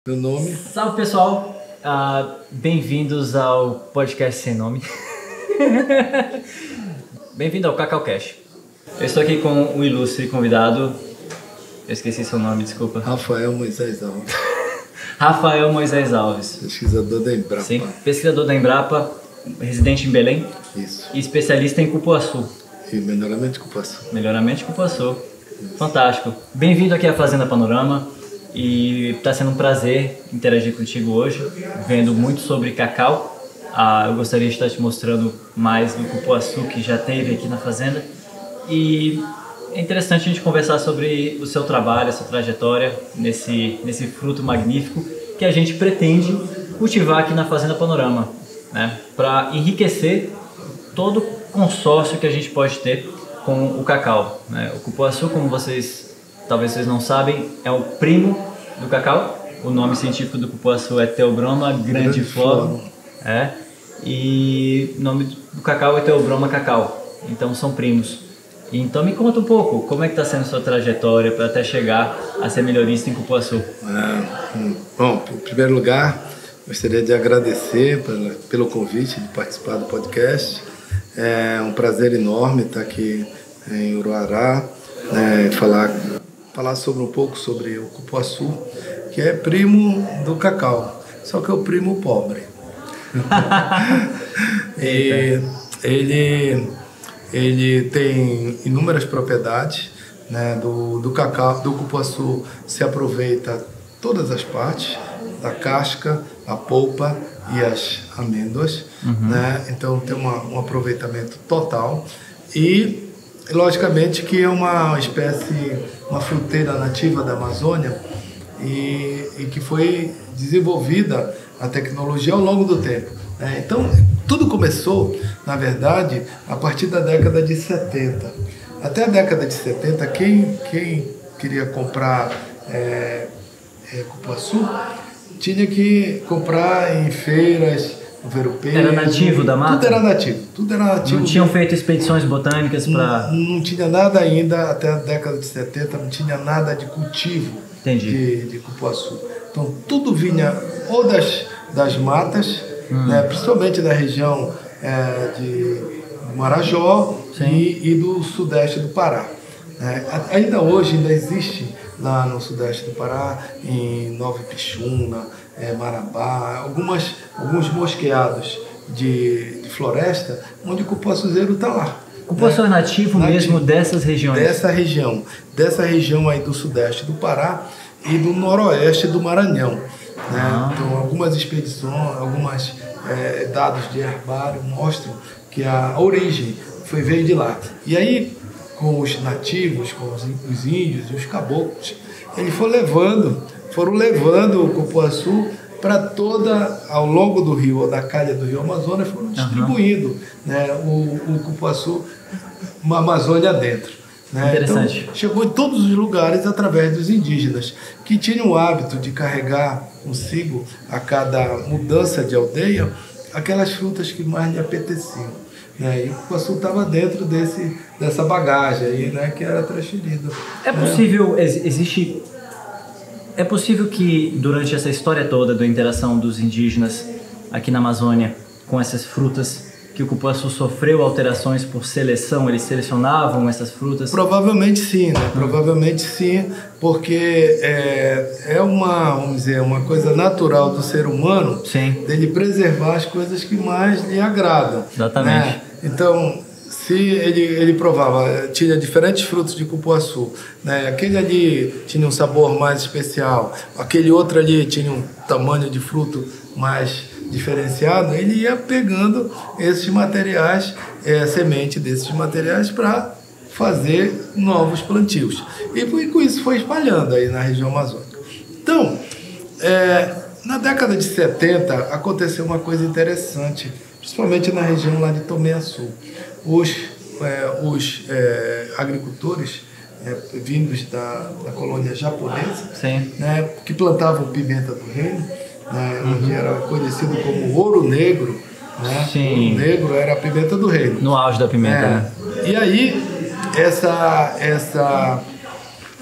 Meu nome. Salve pessoal, bem-vindos ao podcast sem nome. Bem-vindo ao CacauCast. Eu estou aqui com um ilustre convidado. Eu esqueci seu nome, desculpa. Rafael Moisés Alves. Rafael Moisés Alves. Pesquisador da Embrapa. Sim, pesquisador da Embrapa, residente em Belém. Isso. E especialista em cupuaçu. E melhoramento de cupuaçu. Melhoramento de cupuaçu. Fantástico. Bem-vindo aqui à Fazenda Panorama. E está sendo um prazer interagir contigo hoje, vendo muito sobre cacau. Eu gostaria de estar te mostrando mais do cupuaçu que já teve aqui na fazenda. E é interessante a gente conversar sobre o seu trabalho, a sua trajetória nesse fruto magnífico que a gente pretende cultivar aqui na Fazenda Panorama, né? Para enriquecer todo o consórcio que a gente pode ter com o cacau, né? O cupuaçu, como talvez vocês não sabem, é o primo do cacau. O nome científico do cupuaçu é Theobroma grandiflorum. E o nome do cacau é Theobroma cacau. Então são primos. Então me conta um pouco, como é que está sendo a sua trajetória para até chegar a ser melhorista em cupuaçu? Bom, em primeiro lugar, gostaria de agradecer pelo convite de participar do podcast. É um prazer enorme estar aqui em Uruará, falar um pouco sobre o cupuaçu, que é primo do cacau, só que é o primo pobre. E ele tem inúmeras propriedades, né? Do cacau, do cupuaçu se aproveita todas as partes, da casca, a polpa e as amêndoas, né? Então tem um aproveitamento total e logicamente que é uma espécie, uma fruteira nativa da Amazônia e que foi desenvolvida a tecnologia ao longo do tempo, né? Então, tudo começou, na verdade, a partir da década de 70. Até a década de 70, quem queria comprar cupuaçu tinha que comprar em feiras, no Ver-o-Peso. Era nativo da mata? Tudo era nativo. Não tinham feito expedições botânicas para... Não tinha nada ainda, até a década de 70, não tinha nada de cultivo de cupuaçu. Então tudo vinha ou das matas, né, principalmente da região de Marajó e do sudeste do Pará. Ainda hoje existe lá no sudeste do Pará, em Nova Ipixuna, Marabá, alguns mosqueados de floresta, onde o cupuaçuzeiro está lá. O cupuaçu é nativo mesmo dessas regiões? Dessa região aí do sudeste do Pará e do noroeste do Maranhão. Né? Então, algumas expedições, alguns dados de herbário mostram que a origem veio de lá. E aí, com os nativos, com os índios e os caboclos, eles foram levando o cupuaçu para ao longo do rio, ou da calha do rio Amazonas, foram distribuindo, né, o cupuaçu uma Amazônia dentro. Né? Interessante. Então, chegou em todos os lugares através dos indígenas, que tinham o hábito de carregar consigo, a cada mudança de aldeia, aquelas frutas que mais lhe apeteciam. Né? E o cupuaçu estava dentro dessa bagagem aí, né, que era transferida. É possível, é possível que durante essa história toda da interação dos indígenas aqui na Amazônia com essas frutas, que o cupuaçu sofreu alterações por seleção, eles selecionavam essas frutas? Provavelmente sim, né? Provavelmente sim, porque vamos dizer, uma coisa natural do ser humano, dele preservar as coisas que mais lhe agradam. Exatamente. Né? Então, se ele provava, tinha diferentes frutos de cupuaçu, né? Aquele ali tinha um sabor mais especial, aquele outro ali tinha um tamanho de fruto mais diferenciado, ele ia pegando esses materiais, semente desses materiais para fazer novos plantios. E com isso foi espalhando aí na região amazônica. Então, na década de 70 aconteceu uma coisa interessante, principalmente na região lá de Tomé-Açu. Os agricultores vindos da colônia japonesa, né, que plantavam pimenta do reino, né, onde era conhecido como ouro negro, né? Ouro negro era a pimenta do reino. No auge da pimenta, né? E aí,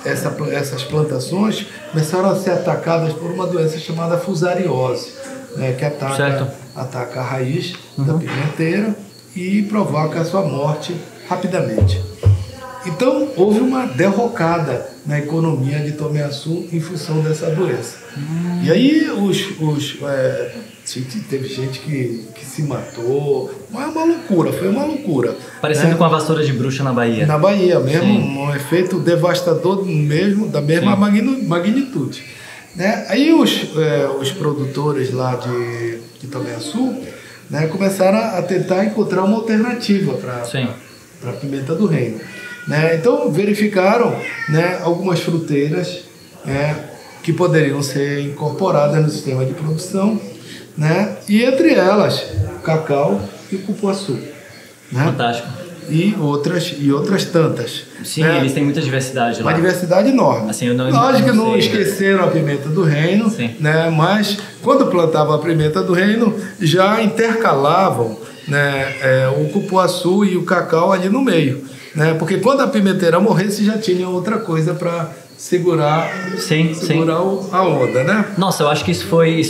essas plantações começaram a ser atacadas por uma doença chamada fusariose, né, que ataca a raiz da pimenteira e provoca a sua morte rapidamente. Então, houve uma derrocada na economia de Tomiaçu em função dessa doença. E aí, teve gente que se matou. Foi uma loucura. Parecido com a vassoura de bruxa na Bahia. Na Bahia mesmo, um efeito devastador da mesma magnitude. Né? Aí, os produtores lá de Tomiaçu, né, começaram a tentar encontrar uma alternativa para a pimenta do reino. Né? Então, verificaram, né, algumas fruteiras que poderiam ser incorporadas no sistema de produção, né? E entre elas, o cacau e o cupuaçu. Né? Fantástico. E outras tantas. Sim, né? Eles têm muita diversidade lá. Uma diversidade enorme. Assim, Lógico que não esqueceram a pimenta do reino, né? Mas quando plantavam a pimenta do reino, já intercalavam, né, o cupuaçu e o cacau ali no meio. Né? Porque quando a pimenteira morresse, já tinha outra coisa para segurar a onda, né? Nossa, eu acho que isso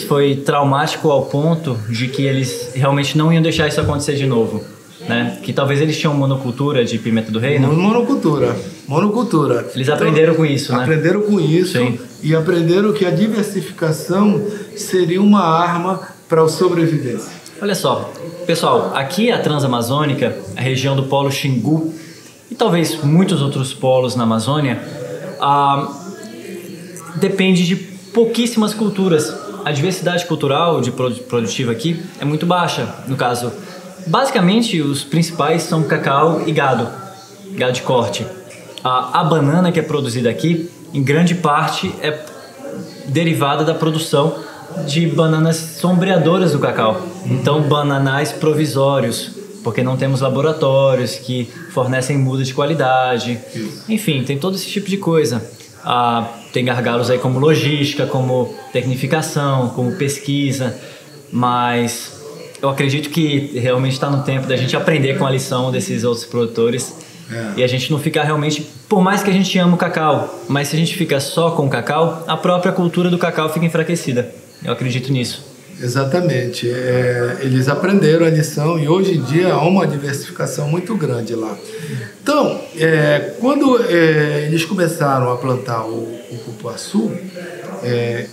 foi traumático ao ponto de que eles realmente não iam deixar isso acontecer de novo. Né? Que talvez eles tinham monocultura de pimenta do reino. Monocultura. Eles aprenderam com isso, né? Aprenderam com isso. Sim. E aprenderam que a diversificação seria uma arma para a sobrevivência. Olha só, pessoal, aqui a Transamazônica, a região do Polo Xingu, e talvez muitos outros polos na Amazônia, depende de pouquíssimas culturas. A diversidade cultural produtiva aqui é muito baixa. No caso, basicamente os principais são cacau e gado de corte. A banana que é produzida aqui, em grande parte, é derivada da produção de bananas sombreadoras do cacau. Então, bananais provisórios, porque não temos laboratórios que fornecem muda de qualidade. Enfim, tem todo esse tipo de coisa. Tem gargalos aí como logística, como tecnificação, como pesquisa, mas eu acredito que realmente está no tempo da gente aprender com a lição desses outros produtores e a gente não ficar realmente, por mais que a gente ame o cacau, mas se a gente fica só com o cacau, a própria cultura do cacau fica enfraquecida. Eu acredito nisso. Exatamente. Eles aprenderam a lição e hoje em dia há uma diversificação muito grande lá. Então, quando eles começaram a plantar o cupuaçu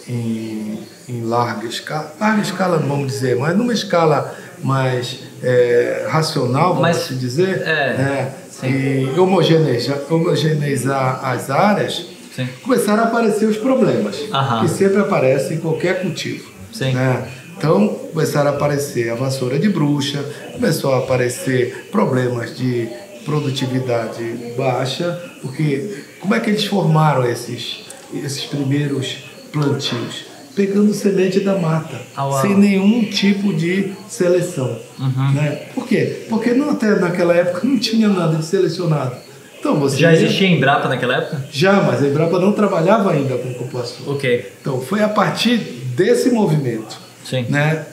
em larga escala não vamos dizer, mas numa escala mais racional, vamos assim dizer, e homogeneizar as áreas, começaram a aparecer os problemas, que sempre aparecem em qualquer cultivo. Né? Então começaram a aparecer a vassoura de bruxa, começou a aparecer problemas de produtividade baixa, porque como é que eles formaram esses primeiros plantios? Pegando semente da mata, sem nenhum tipo de seleção. Né? Por quê? Porque até naquela época não tinha nada de selecionado. Então, já existia Embrapa naquela época? Já, mas a Embrapa não trabalhava ainda com cupuaçu. Então foi a partir desse movimento, né,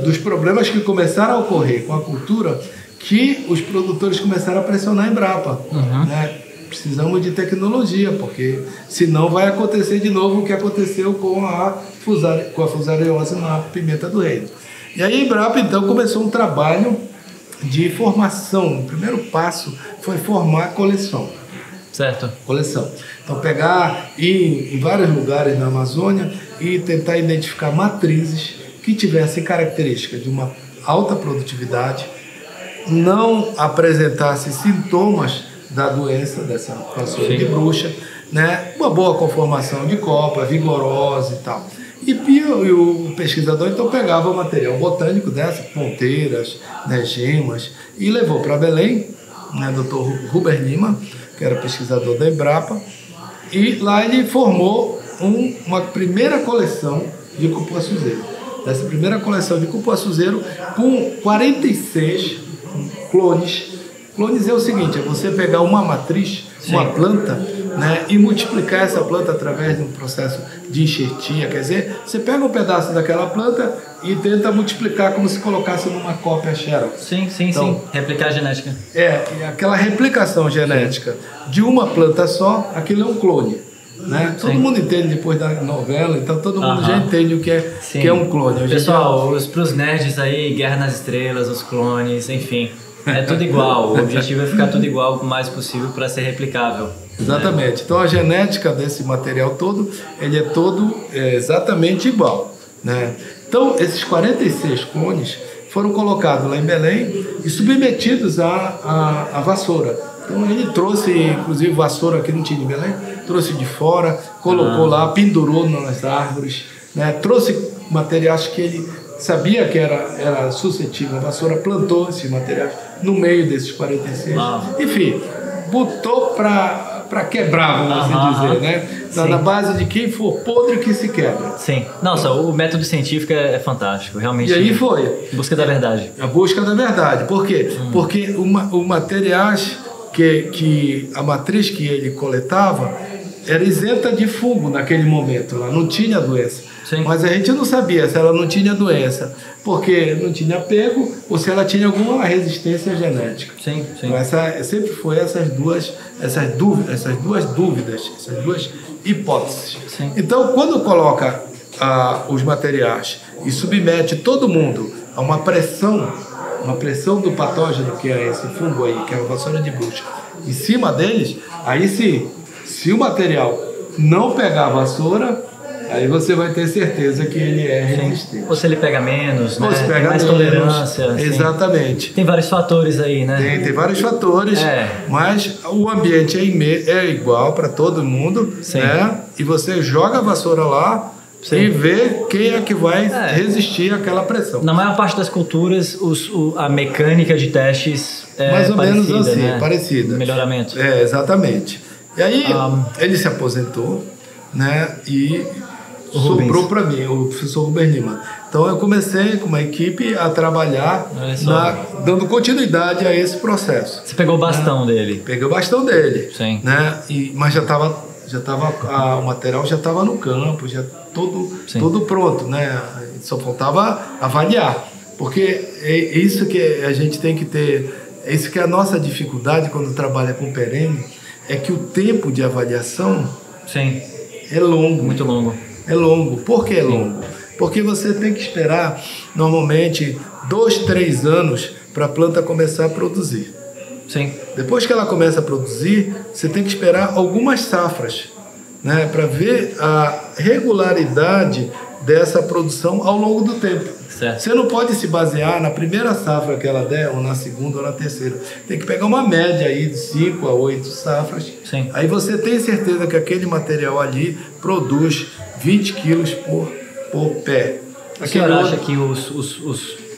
dos problemas que começaram a ocorrer com a cultura, que os produtores começaram a pressionar a Embrapa. Né? Precisamos de tecnologia, porque senão vai acontecer de novo o que aconteceu com a fusariose na pimenta do reino. E aí a Embrapa então começou um trabalho de formação. O primeiro passo foi formar a coleção. Coleção. Então pegar em vários lugares na Amazônia e tentar identificar matrizes que tivessem características de uma alta produtividade, não apresentassem sintomas da doença, dessa vassoura de bruxa, né? Uma boa conformação de copa, vigorosa e tal. E o pesquisador então pegava o material botânico dessas, ponteiras, né, gemas, e levou para Belém, né, Dr. Ruber Lima, que era pesquisador da Embrapa, e lá ele formou uma primeira coleção de cupuaçuzeiro. Dessa primeira coleção de cupuaçuzeiro com 46 clones. Clones é o seguinte, é você pegar uma matriz, uma planta, né, e multiplicar essa planta através de um processo de enxertia. Quer dizer, você pega um pedaço daquela planta e tenta multiplicar como se colocasse numa cópia Xerox. Sim. Replicar a genética. E aquela replicação genética de uma planta só, aquilo é um clone. né? Todo mundo entende depois da novela, então todo mundo já entende o que é um clone. Pessoal, pros nerds aí, Guerra nas Estrelas, os clones, enfim, é tudo igual. O objetivo é ficar tudo igual o mais possível para ser replicável. Exatamente. Então a genética desse material todo, ele é todo exatamente igual, né? Então esses 46 clones foram colocados lá em Belém e submetidos à vassoura. Então ele trouxe, inclusive vassoura que não tinha em Belém, trouxe de fora, colocou lá, pendurou nas árvores, né? Trouxe materiais que ele sabia que era suscetível à vassoura, plantou esses materiais no meio desses 46. Enfim, botou para quebrar, vamos assim dizer, né? Na base de quem for podre que se quebra. Sim. Nossa, o método científico é fantástico, realmente. E aí foi. Busca da verdade. A busca da verdade. Por quê? Porque o materiais que a matriz que ele coletava era isenta de fungo naquele momento, ela não tinha doença. Sim. Mas a gente não sabia se ela não tinha doença, porque não tinha apego ou se ela tinha alguma resistência genética. Sim, sim. Então sempre foi essas duas dúvidas, essas duas hipóteses. Sim. Então, quando coloca os materiais e submete todo mundo a uma pressão do patógeno, que é esse fungo aí, que é a vassoura de bruxa, em cima deles, aí sim, se o material não pegar a vassoura, aí você vai ter certeza que ele é resistente. Ou se ele pega menos, né? Ou se pega tem mais menos, tolerância. Assim. Exatamente. Tem vários fatores aí, né? Tem vários fatores, mas o ambiente é igual para todo mundo, né? E você joga a vassoura lá e vê quem é que vai resistir àquela pressão. Na maior parte das culturas, a mecânica de testes é mais ou menos assim, né? parecida. Melhoramento. Exatamente. E aí ele se aposentou, né? E sobrou para mim, o professor Rubens Lima. Então eu comecei com uma equipe a trabalhar dando continuidade a esse processo. Você pegou o bastão dele? Peguei o bastão dele. Sim. Né? Mas o material já estava no campo, já todo pronto, né? Só faltava avaliar. Porque é isso que a gente tem que ter, é isso que é a nossa dificuldade quando trabalha com perene, é que o tempo de avaliação é longo. Muito longo. É longo. Por que é longo? Porque você tem que esperar, normalmente, 2, 3 anos para a planta começar a produzir. Sim. Depois que ela começa a produzir, você tem que esperar algumas safras, né, para ver a regularidade dessa produção ao longo do tempo. Certo. Você não pode se basear na primeira safra que ela der, ou na segunda, ou na terceira. Tem que pegar uma média aí de 5 a 8 safras. Sim. Aí você tem certeza que aquele material ali produz 20 quilos por pé. O senhor acha que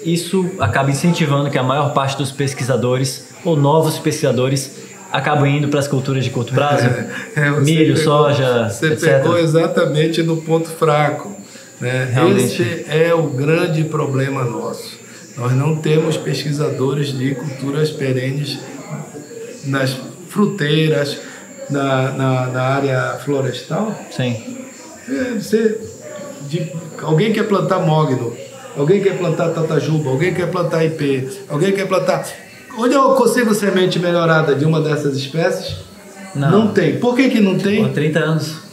isso acaba incentivando que a maior parte dos pesquisadores, ou novos pesquisadores, acabam indo para as culturas de curto prazo? Milho, soja, Você etc. pegou exatamente no ponto fraco. Né? Esse é o grande problema nosso. Nós não temos pesquisadores de culturas perenes nas fruteiras, na área florestal. Sim. Alguém quer plantar mogno, alguém quer plantar tatajuba, alguém quer plantar ipê, alguém quer plantar... Onde eu consigo semente melhorada de uma dessas espécies? Não tem. Por que não tem? Por 30 anos.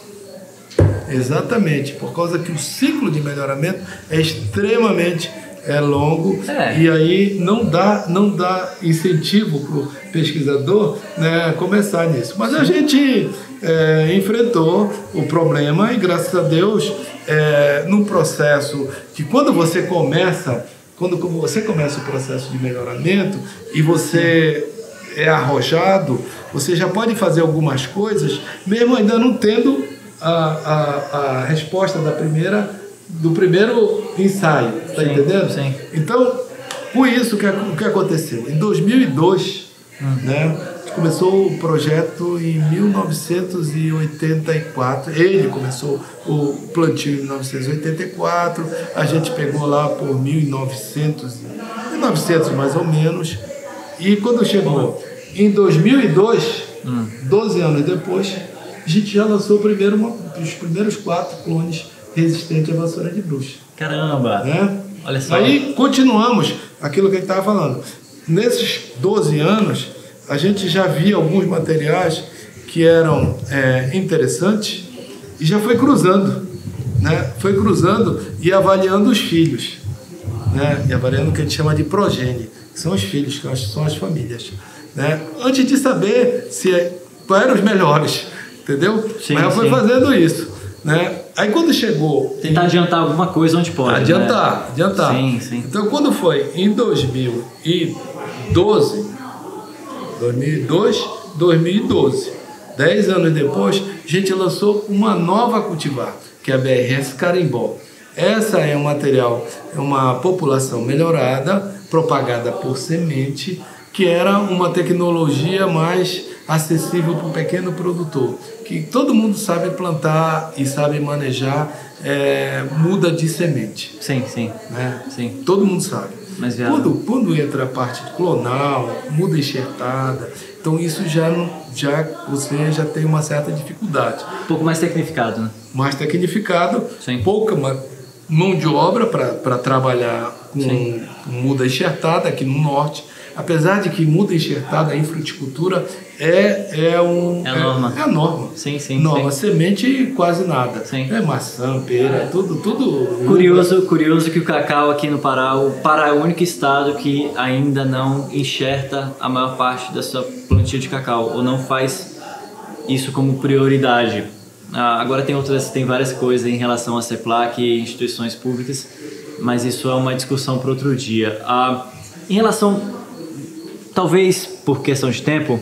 Exatamente, por causa que o ciclo de melhoramento é extremamente longo e aí não dá incentivo para o pesquisador, né, começar nisso. Mas a gente enfrentou o problema e, graças a Deus, num processo que quando você começa o processo de melhoramento e você é arrojado, você já pode fazer algumas coisas, mesmo ainda não tendo a resposta do primeiro ensaio, está entendendo? Sim. Então, com isso, o que aconteceu? Em 2002, né, começou o projeto em 1984, ele começou o plantio em 1984, a gente pegou lá por 1900 mais ou menos, e quando chegou em 2002, 12 anos depois, a gente já lançou os primeiros 4 clones resistentes à vassoura de bruxa. Caramba! Né? Olha só. Aí continuamos aquilo que a gente estava falando. Nesses 12 anos, a gente já via alguns materiais que eram interessantes, e já foi cruzando, né? Foi cruzando e avaliando os filhos, né? E avaliando o que a gente chama de progênie, que são os filhos, que são as famílias, né? Antes de saber quais eram os melhores, entendeu? Sim, mas foi fazendo isso, né? Aí quando chegou... Tentar adiantar alguma coisa onde pode. Adiantar. Sim, sim. Então quando foi em 2012, 10 anos depois, a gente lançou uma nova cultivar, que é a BRS Carimbó. Essa é um material, é uma população melhorada, propagada por semente, que era uma tecnologia mais acessível para o pequeno produtor, que todo mundo sabe plantar e sabe manejar muda de semente. Sim, sim. Né? Sim. Todo mundo sabe. Mas quando entra a parte clonal, muda enxertada, então isso você já tem uma certa dificuldade. Um pouco mais tecnificado, né? Mais tecnificado, Sim. pouca mão de obra para trabalhar com muda enxertada aqui no norte. Apesar de que muda enxertada em fruticultura é a norma. Sim, sim. Norma, sim. semente quase nada. Sim. É maçã, pera, tudo. Curioso que o cacau aqui no Pará, o Pará é o único estado que ainda não enxerta a maior parte da sua plantio de cacau, ou não faz isso como prioridade. Agora tem várias coisas em relação a CEPLAC e instituições públicas, mas isso é uma discussão para outro dia. Em relação, talvez por questão de tempo,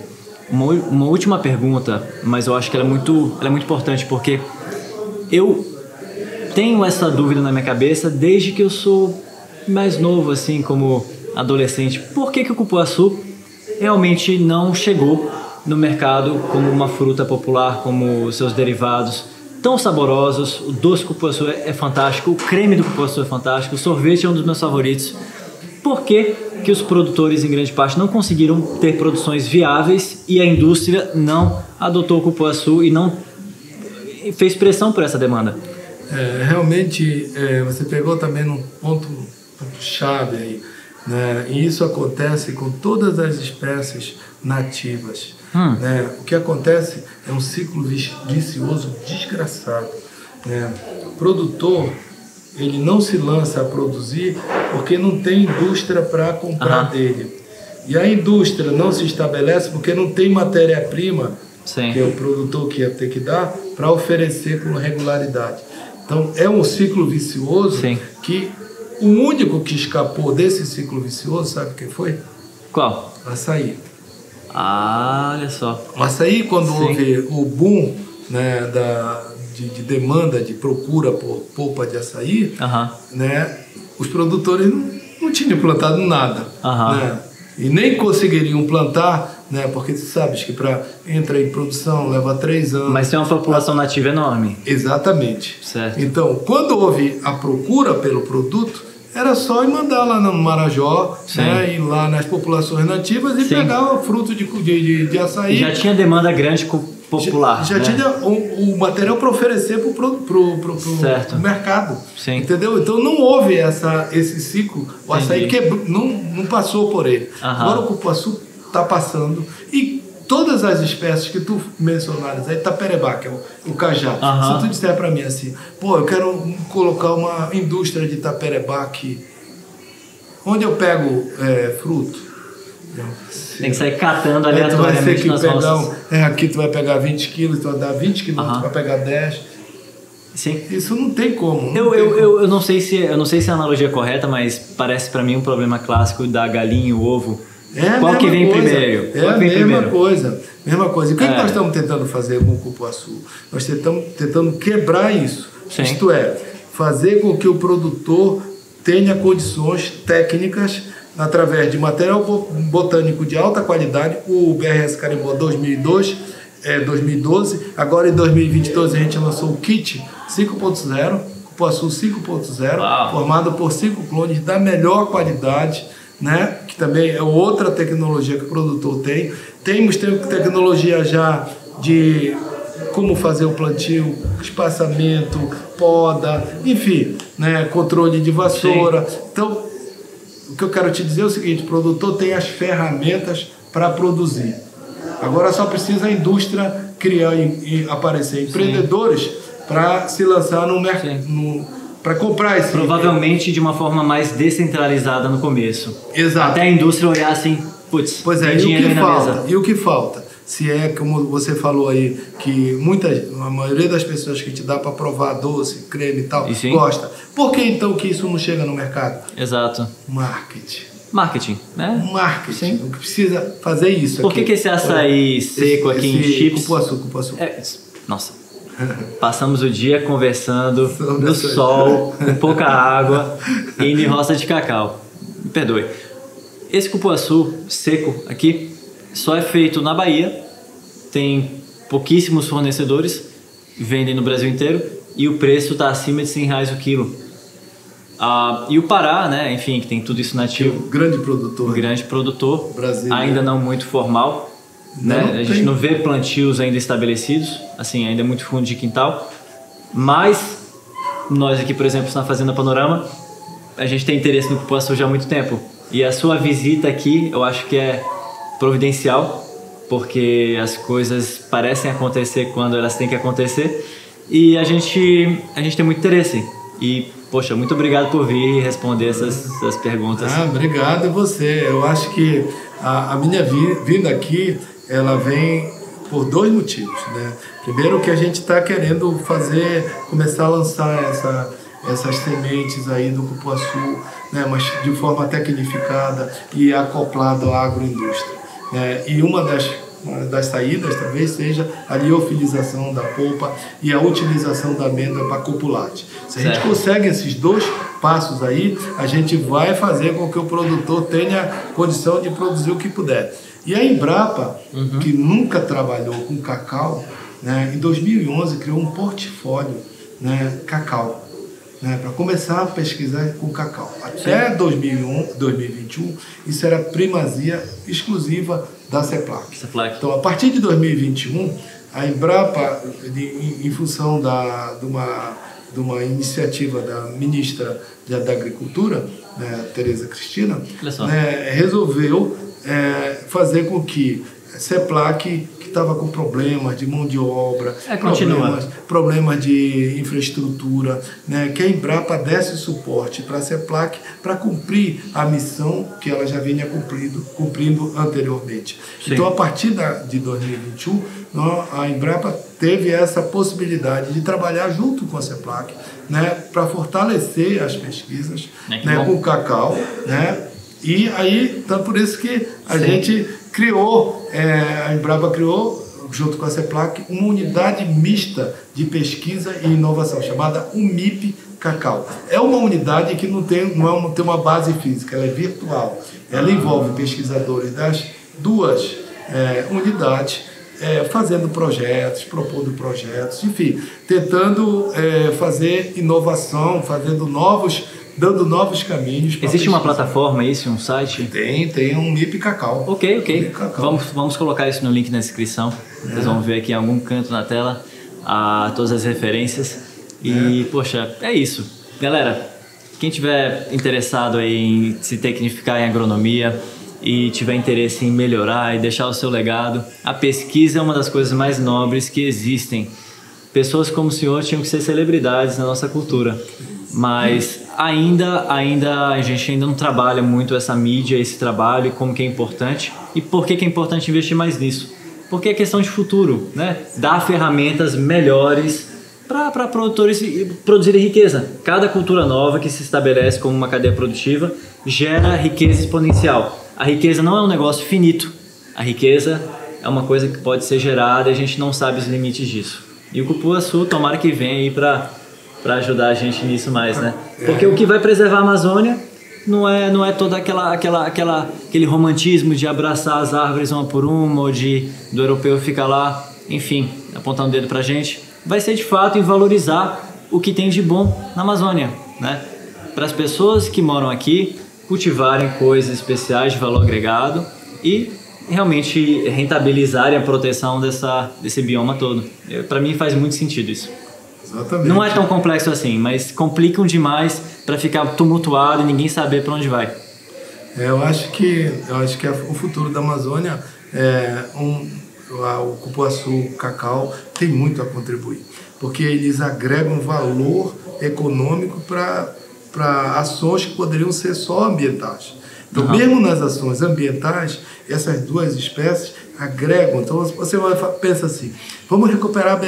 uma última pergunta, mas eu acho que ela é muito importante, porque eu tenho essa dúvida na minha cabeça desde que eu sou mais novo, assim, como adolescente. Por que o cupuaçu realmente não chegou no mercado como uma fruta popular, como seus derivados tão saborosos? O doce cupuaçu é fantástico, o creme do cupuaçu é fantástico, o sorvete é um dos meus favoritos. Por que os produtores, em grande parte, não conseguiram ter produções viáveis e a indústria não adotou o cupuaçu e não fez pressão por essa demanda? Realmente, você pegou também num ponto chave aí, né? E isso acontece com todas as espécies nativas. Né? O que acontece é um ciclo vicioso desgraçado. Né? O produtor, ele não se lança a produzir porque não tem indústria para comprar dele. E a indústria não se estabelece porque não tem matéria-prima, que é o produtor que ia ter que dar, para oferecer com regularidade. Então, é um ciclo vicioso que o único que escapou desse ciclo vicioso, sabe quem foi? Qual? Açaí. Olha só. O açaí, quando houve o boom, né, de demanda, de procura por polpa de açaí, né, os produtores não tinham plantado nada. Né, e nem conseguiriam plantar, né, porque você sabe que para entrar em produção leva 3 anos. Mas tem uma população nativa enorme. Exatamente. Certo. Então, quando houve a procura pelo produto, era só ir mandar lá no Marajó, né, ir lá nas populações nativas e pegar o fruto de açaí. Já tinha demanda grande popular. Já tinha o material para oferecer para o mercado. Entendeu? Então não houve esse ciclo. O açaí não passou por ele. Agora o cupuaçu está passando. E todas as espécies que tu mencionares aí, taperebá, que é o cajá. Se tu disser para mim assim, eu quero colocar uma indústria de taperebá aqui, onde eu pego fruto? Tem que sair catando aleatoriamente nas roças. Aqui tu vai pegar 20 quilos, tu vai dar 20 quilos, tu vai pegar 10. Sim. Isso não tem como. Eu não sei se a analogia é correta, mas parece para mim um problema clássico da galinha e o ovo. Qual que vem primeiro? É a mesma coisa. E o que nós estamos tentando fazer com o cupuaçu? Nós estamos tentando quebrar isso. Isto é, fazer com que o produtor tenha condições técnicas através de material botânico de alta qualidade. O BRS Carimbó 2012, agora em 2022 a gente lançou o kit 5.0, cupuaçu 5.0, formado por 5 clones da melhor qualidade, né? Que também é outra tecnologia que o produtor tem. Temos tecnologia já de como fazer o plantio, espaçamento, poda, enfim, né? Controle de vassoura. Então, o que eu quero te dizer é o seguinte: o produtor tem as ferramentas para produzir. Agora só precisa a indústria criar e aparecer. Empreendedores para se lançar no mercado, para comprar esse... Provavelmente de uma forma mais descentralizada no começo. Exato. Até a indústria olhar assim, putz, pois tem é, dinheiro aí na mesa. E o que falta? Se é, como você falou aí, que a maioria das pessoas que te dá para provar doce, creme e tal, gosta. Por que então que isso não chega no mercado? Exato. Marketing, né? Marketing. O que precisa fazer isso. Por que esse açaí seco aqui em Chips? Cupuaçu. Nossa. Passamos o dia conversando no sol, com pouca água e em roça de cacau. Me perdoe. Esse cupuaçu seco aqui só é feito na Bahia, tem pouquíssimos fornecedores, vendem no Brasil inteiro e o preço está acima de R$100 o quilo. E o Pará, né, enfim, que tem tudo isso nativo. Grande produtor. Grande produtor, brasileiro. Ainda não muito formal. Né? A gente não vê plantios ainda estabelecidos, assim, ainda é muito fundo de quintal. Mas nós aqui, por exemplo, na Fazenda Panorama, a gente tem interesse no cupuaçu já há muito tempo. E a sua visita aqui, eu acho que é providencial, porque as coisas parecem acontecer quando elas têm que acontecer. E a gente tem muito interesse. E, poxa, muito obrigado por vir e responder essas perguntas. Obrigado a você. Eu acho que a minha vinda aqui, ela vem por dois motivos, né? Primeiro que a gente está querendo começar a lançar essas sementes aí do cupuaçu, né? Mas de forma tecnificada e acoplado à agroindústria, né? E uma das saídas talvez seja a liofilização da polpa e a utilização da amêndoa para copulate. Se a gente consegue esses dois passos aí, a gente vai fazer com que o produtor tenha condição de produzir o que puder. E a Embrapa, que nunca trabalhou com cacau, né, em 2011 criou um portfólio, né, cacau, né, para começar a pesquisar com cacau. Até 2021, isso era primazia exclusiva da CEPLAC. Então, a partir de 2021, a Embrapa, em função de uma iniciativa da ministra da Agricultura, né, Tereza Cristina, né, resolveu fazer com que a CEPLAC, que estava com problemas de mão de obra, problemas de infraestrutura, né, que a Embrapa desse suporte para a CEPLAC para cumprir a missão que ela já vinha cumprindo anteriormente. Sim. Então, a partir de 2021, a Embrapa teve essa possibilidade de trabalhar junto com a CEPLAC, né, para fortalecer as pesquisas, né, com o cacau, né? E aí, então por isso que a gente criou, a Embrapa criou, junto com a CEPLAC, uma unidade mista de pesquisa e inovação, chamada UMIP Cacau. É uma unidade que não tem uma base física, ela é virtual. Ela envolve pesquisadores das duas unidades, fazendo projetos, propondo projetos, enfim, tentando fazer inovação, dando novos caminhos. Existe uma plataforma, um site? Tem um MIP Cacau. Ok. Vamos colocar isso no link na descrição. Vocês vão ver aqui em algum canto na tela todas as referências. E, poxa, é isso. Galera, quem tiver interessado aí em se tecnificar em agronomia e tiver interesse em melhorar e deixar o seu legado, a pesquisa é uma das coisas mais nobres que existem. Pessoas como o senhor tinham que ser celebridades na nossa cultura. Mas a gente ainda não trabalha muito essa mídia, esse trabalho, e como que é importante. E por que é importante investir mais nisso? Porque é questão de futuro, né? Dar ferramentas melhores para produtores produzirem riqueza. Cada cultura nova que se estabelece como uma cadeia produtiva gera riqueza exponencial. A riqueza não é um negócio finito. A riqueza é uma coisa que pode ser gerada e a gente não sabe os limites disso. E o cupuaçu, tomara que venha aí para ajudar a gente nisso mais, né? Porque o que vai preservar a Amazônia não é todo aquele romantismo de abraçar as árvores uma por uma, ou do europeu ficar lá, enfim, apontando o dedo pra gente. Vai ser de fato em valorizar o que tem de bom na Amazônia, né? Para as pessoas que moram aqui cultivarem coisas especiais de valor agregado e realmente rentabilizarem a proteção desse bioma todo. Para mim faz muito sentido isso. Exatamente. Não é tão complexo assim, mas complicam demais para ficar tumultuado e ninguém saber para onde vai. Eu acho que o futuro da Amazônia, o cupuaçu, o cacau, tem muito a contribuir. porque eles agregam valor econômico para ações que poderiam ser só ambientais. Então, mesmo nas ações ambientais, essas duas espécies agregam. Então, você pensa assim, vamos recuperar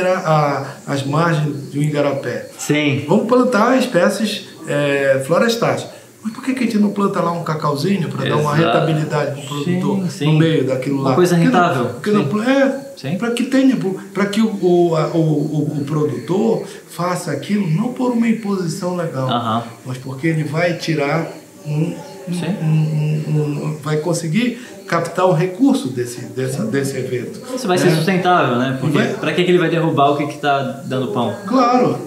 as margens do Igarapé. Sim. Vamos plantar espécies florestais. Mas por que a gente não planta lá um cacauzinho para dar uma rentabilidade para o produtor no meio daquilo lá? Uma coisa rentável. Para que tenha, para que o produtor faça aquilo não por uma imposição legal, mas porque ele vai tirar vai conseguir captar o recurso desse evento. Isso vai ser sustentável, né? Porque para que ele vai derrubar o que está dando pão? Claro,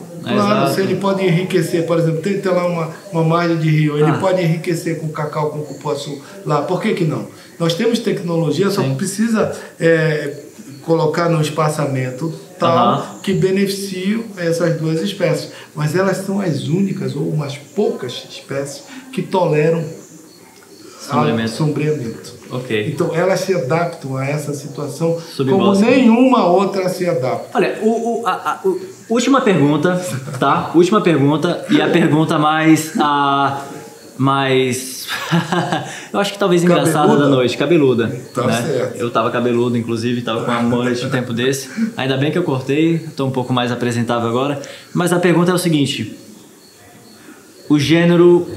se ele pode enriquecer, por exemplo, tem lá uma margem de rio, ele pode enriquecer com cacau, com cupuaçu lá, por que não? Nós temos tecnologia, só precisa colocar no espaçamento tal que beneficie essas duas espécies, mas elas são as únicas ou umas poucas espécies que toleram sombreamento. Okay. Então elas se adaptam a essa situação como nenhuma outra se adapta. Olha, última pergunta, tá? Última pergunta e a pergunta mais eu acho que talvez engraçada da noite, cabeluda. Tá, né? certo. Eu tava cabeludo, inclusive, tava com uma mullet um tempo desse. Ainda bem que eu cortei, tô um pouco mais apresentável agora. Mas a pergunta é o seguinte: o gênero,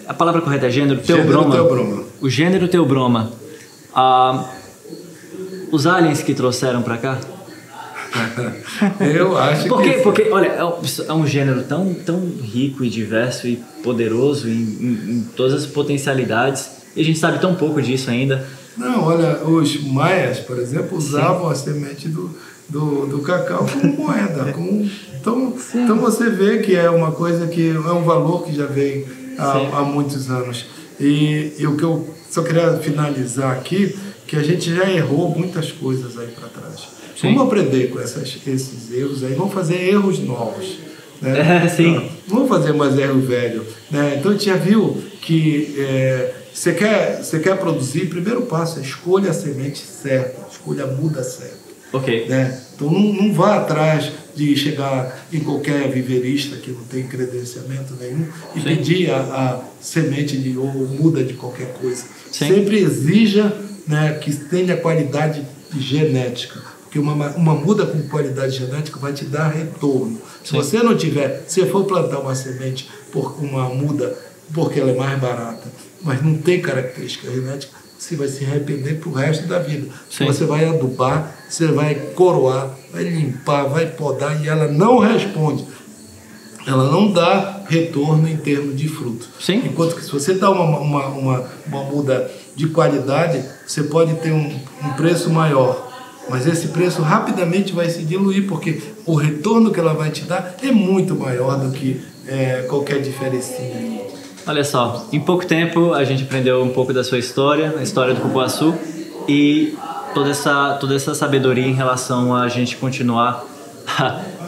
a palavra correta é gênero Theobroma. O gênero Theobroma. Os aliens que trouxeram pra cá? Eu acho porque olha, é um gênero tão rico e diverso e poderoso em todas as potencialidades, e a gente sabe tão pouco disso ainda. Não, olha, os maias, por exemplo, usavam a semente do cacau como moeda. Então você vê que é uma coisa que é um valor que já vem há muitos anos. E o que eu só queria finalizar aqui, que a gente já errou muitas coisas aí para trás. Vamos aprender com esses erros aí, vamos fazer erros novos. Né? Sim. Vamos fazer mais erro velho. Né? Então a gente já viu que você quer produzir, primeiro passo é escolha a semente certa, escolha a muda certa. Ok. Né? Então não vá atrás de chegar em qualquer viveirista que não tem credenciamento nenhum e pedir a semente ou muda de qualquer coisa. Sim. Sempre exija, né, que tenha qualidade genética. Porque uma muda com qualidade genética vai te dar retorno. Se você não tiver, se for plantar uma semente por uma muda porque ela é mais barata, mas não tem característica genética, você vai se arrepender pro resto da vida. Você vai adubar, você vai coroar, vai limpar, vai podar e ela não responde. Ela não dá retorno em termos de fruto. Sim. Enquanto que se você dá uma muda de qualidade, você pode ter um preço maior. Mas esse preço rapidamente vai se diluir, porque o retorno que ela vai te dar é muito maior do que qualquer diferencinha. Olha só, em pouco tempo a gente aprendeu um pouco da sua história, a história do cupuaçu e toda essa sabedoria em relação a gente continuar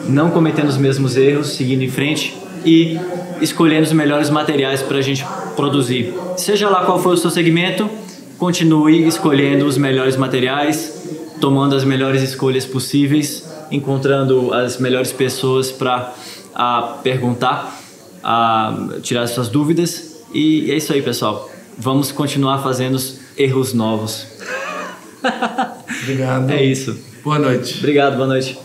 não cometendo os mesmos erros, seguindo em frente e escolhendo os melhores materiais para a gente produzir. Seja lá qual for o seu segmento, continue escolhendo os melhores materiais, tomando as melhores escolhas possíveis, encontrando as melhores pessoas para perguntar, tirar suas dúvidas. E é isso aí, pessoal. Vamos continuar fazendo erros novos. Obrigado. É isso. Boa noite. Obrigado, boa noite.